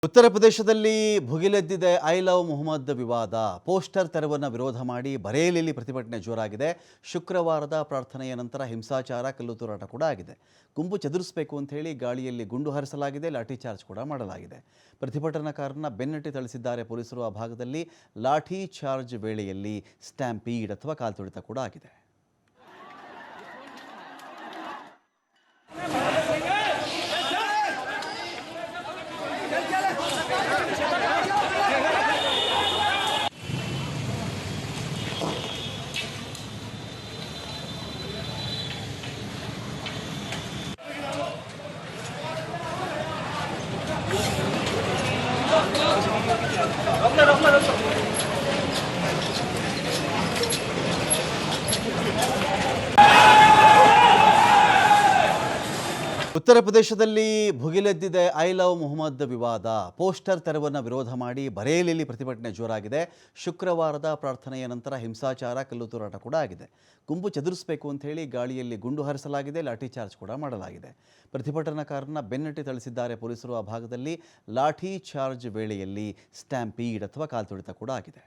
ಉತ್ತರ ಪ್ರದೇಶದಲ್ಲಿ ಭುಗಿಲೆದ್ದಿದೆ I love Mohammed ವಿವಾದ. ಪೋಸ್ಟರ್ ತೆರವನ್ನು ವಿರೋಧ ಮಾಡಿ ಬರೇಲಿಯಲ್ಲಿ ಪ್ರತಿಭಟನೆ ಜೋರಾಗಿದೆ. ಶುಕ್ರವಾರದ ಪ್ರಾರ್ಥನೆಯ ನಂತರ ಹಿಂಸಾಚಾರ, ಕಲ್ಲು ತೂರಾಟ ಕೂಡ ಆಗಿದೆ. ಗುಂಪು ಚದುರಿಸಬೇಕು ಅಂತ ಹೇಳಿ ಗಾಳಿಯಲ್ಲಿ ಗುಂಡು ಹಾರಿಸಲಾಗಿದೆ, ಲಾಠಿ ಚಾರ್ಜ್ ಕೂಡ ಮಾಡಲಾಗಿದೆ. ಪ್ರತಿಭಟನಾಕಾರರನ್ನ ಬೆನ್ನಟ್ಟಿ ಥಳಿಸಿದ್ದಾರೆ ಪೊಲೀಸರು. ಆ ಭಾಗದಲ್ಲಿ ಲಾಠಿ ಚಾರ್ಜ್ ವೇಳೆಯಲ್ಲಿ ಸ್ಟ್ಯಾಂಪೀಡ್ ಅಥವಾ ಕಾಲ್ತುಳಿತ ಕೂಡ ಆಗಿದೆ. ಉತ್ತರ ಪ್ರದೇಶದಲ್ಲಿ ಭುಗಿಲೆದ್ದಿದೆ ಐ ಲವ್ ಮೊಹಮ್ಮದ್ ವಿವಾದ. ಪೋಸ್ಟರ್ ತೆರವನ್ನು ವಿರೋಧ ಮಾಡಿ ಬರೇಲಿಯಲ್ಲಿ ಪ್ರತಿಭಟನೆ ಜೋರಾಗಿದೆ. ಶುಕ್ರವಾರದ ಪ್ರಾರ್ಥನೆಯ ನಂತರ ಹಿಂಸಾಚಾರ, ಕಲ್ಲು ತೂರಾಟ ಕೂಡ ಆಗಿದೆ. ಗುಂಪು ಚದುರಿಸಬೇಕು ಅಂತ ಹೇಳಿ ಗಾಳಿಯಲ್ಲಿ ಗುಂಡು ಹಾರಿಸಲಾಗಿದೆ, ಲಾಠಿ ಚಾರ್ಜ್ ಕೂಡ ಮಾಡಲಾಗಿದೆ. ಪ್ರತಿಭಟನಾಕಾರರನ್ನ ಬೆನ್ನಟ್ಟಿ ಥಳಿಸಿದ್ದಾರೆ ಪೊಲೀಸರು. ಆ ಭಾಗದಲ್ಲಿ ಲಾಠಿ ಚಾರ್ಜ್ ವೇಳೆಯಲ್ಲಿ ಸ್ಟ್ಯಾಂಪೀಡ್ ಅಥವಾ ಕಾಲ್ತುಳಿತ ಕೂಡ ಆಗಿದೆ.